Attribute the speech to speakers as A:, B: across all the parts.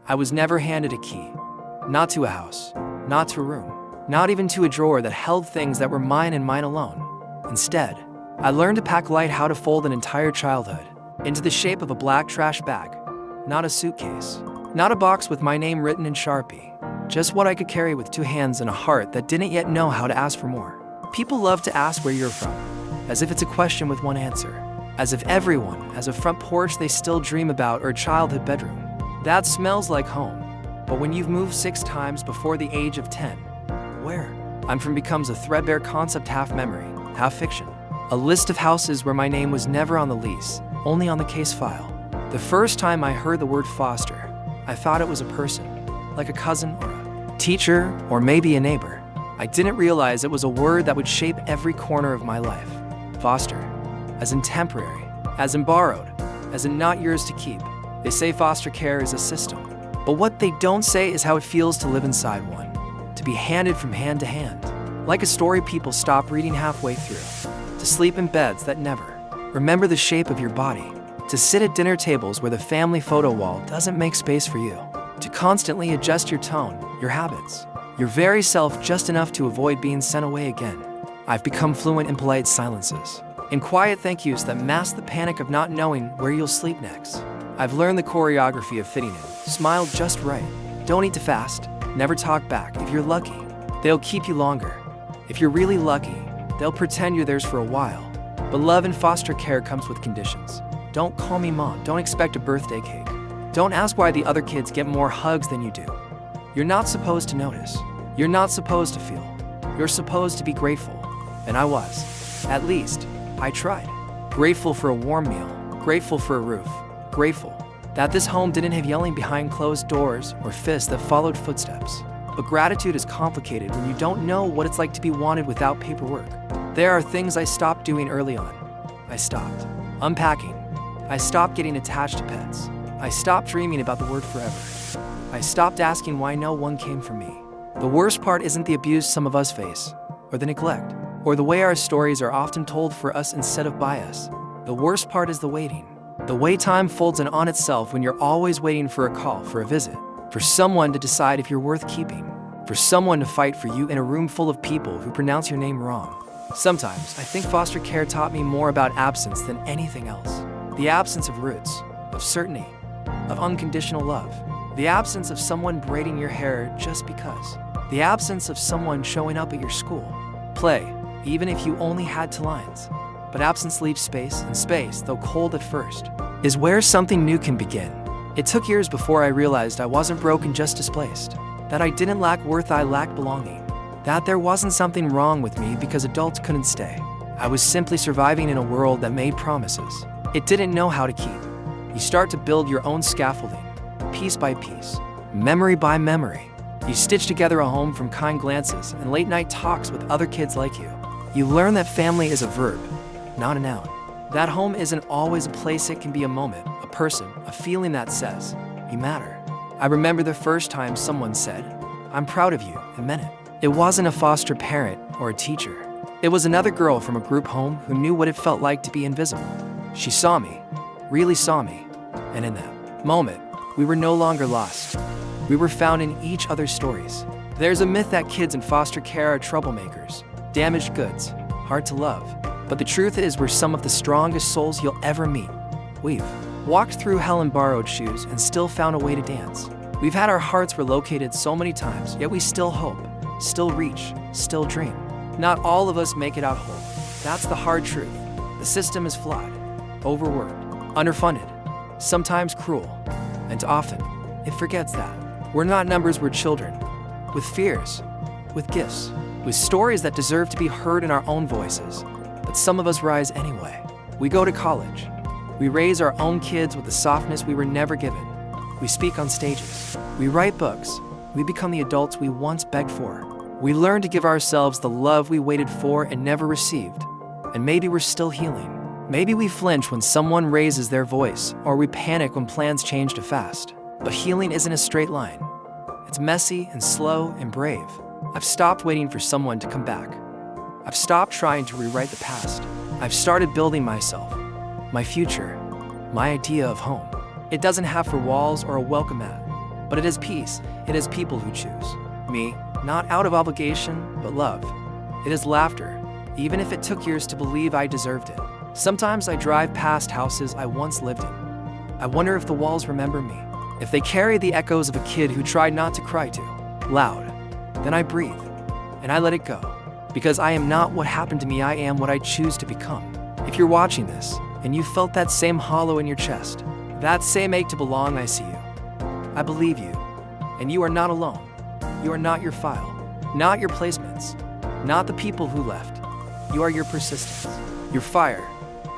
A: I was never handed a key. Not to a house, not to a room, not even to a drawer that held things that were mine and mine alone. Instead, I learned to pack light, how to fold an entire childhood into the shape of a black trash bag. Not a suitcase, not a box with my name written in Sharpie, just what I could carry with 2 hands and a heart that didn't yet know how to ask for more. People love to ask where you're from, as if it's a question with one answer, as if everyone has a front porch they still dream about or a childhood bedroom that smells like home. But when you've moved 6 times before the age of 10, where I'm from becomes a threadbare concept, half memory, half fiction. A list of houses where my name was never on the lease, only on the case file. The first time I heard the word foster, I thought it was a person, like a cousin or a teacher or maybe a neighbor. I didn't realize it was a word that would shape every corner of my life. Foster, as in temporary, as in borrowed, as in not yours to keep. They say foster care is a system, but what they don't say is how it feels to live inside one, to be handed from hand to hand, like a story people stop reading halfway through, to sleep in beds that never remember the shape of your body, to sit at dinner tables where the family photo wall doesn't make space for you, to constantly adjust your tone, your habits, your very self just enough to avoid being sent away again. I've become fluent in polite silences, in quiet thank yous that mask the panic of not knowing where you'll sleep next. I've learned the choreography of fitting in, smile just right, don't eat too fast, never talk back. If you're lucky, they'll keep you longer. If you're really lucky, they'll pretend you're theirs for a while. But love in foster care comes with conditions. Don't call me mom, don't expect a birthday cake. Don't ask why the other kids get more hugs than you do. You're not supposed to notice. You're not supposed to feel. You're supposed to be grateful. And I was. At least, I tried. Grateful for a warm meal, grateful for a roof, grateful that this home didn't have yelling behind closed doors or fists that followed footsteps. But gratitude is complicated when you don't know what it's like to be wanted without paperwork. There are things I stopped doing early on. I stopped unpacking. I stopped getting attached to pets. I stopped dreaming about the word forever. I stopped asking why no one came for me. The worst part isn't the abuse some of us face, or the neglect, or the way our stories are often told for us instead of by us. The worst part is the waiting. The way time folds in on itself when you're always waiting for a call, for a visit, for someone to decide if you're worth keeping, for someone to fight for you in a room full of people who pronounce your name wrong. Sometimes I think foster care taught me more about absence than anything else. The absence of roots, of certainty, of unconditional love. The absence of someone braiding your hair just because. The absence of someone showing up at your school. Play, even if you only had 2 lines. But absence leaves space, and space, though cold at first, is where something new can begin. It took years before I realized I wasn't broken, just displaced. That I didn't lack worth, I lacked belonging. That there wasn't something wrong with me because adults couldn't stay. I was simply surviving in a world that made promises it didn't know how to keep. You start to build your own scaffolding, piece by piece, memory by memory. You stitch together a home from kind glances and late night talks with other kids like you. You learn that family is a verb, not a noun. That home isn't always a place, it can be a moment, a person, a feeling that says, you matter. I remember the first time someone said, I'm proud of you, and meant it. It wasn't a foster parent or a teacher. It was another girl from a group home who knew what it felt like to be invisible. She saw me, really saw me, and in that moment, we were no longer lost. We were found in each other's stories. There's a myth that kids in foster care are troublemakers, damaged goods, hard to love. But the truth is we're some of the strongest souls you'll ever meet. We've walked through hell in borrowed shoes and still found a way to dance. We've had our hearts relocated so many times, yet we still hope, still reach, still dream. Not all of us make it out whole. That's the hard truth. The system is flawed, overworked, underfunded, sometimes cruel, and often it forgets that. We're not numbers, we're children, with fears, with gifts, with stories that deserve to be heard in our own voices. But some of us rise anyway. We go to college. We raise our own kids with the softness we were never given. We speak on stages. We write books. We become the adults we once begged for. We learn to give ourselves the love we waited for and never received. And maybe we're still healing. Maybe we flinch when someone raises their voice, or we panic when plans change too fast. But healing isn't a straight line. It's messy and slow and brave. I've stopped waiting for someone to come back. I've stopped trying to rewrite the past. I've started building myself, my future, my idea of home. It doesn't have 4 walls or a welcome mat. But it is peace, it is people who choose. Me, not out of obligation, but love. It is laughter, even if it took years to believe I deserved it. Sometimes I drive past houses I once lived in. I wonder if the walls remember me, if they carry the echoes of a kid who tried not to cry too loud. Then I breathe, and I let it go. Because I am not what happened to me, I am what I choose to become. If you're watching this, and you felt that same hollow in your chest, that same ache to belong, I see you. I believe you. And you are not alone. You are not your file, not your placements, not the people who left. You are your persistence, your fire,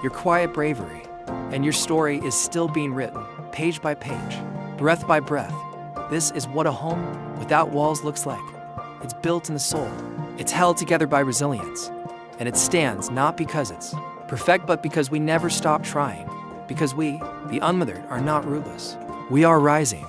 A: your quiet bravery, and your story is still being written, page by page, breath by breath. This is what a home without walls looks like. It's built in the soul. It's held together by resilience. And it stands not because it's perfect, but because we never stop trying. Because we, the unmothered, are not rootless. We are rising.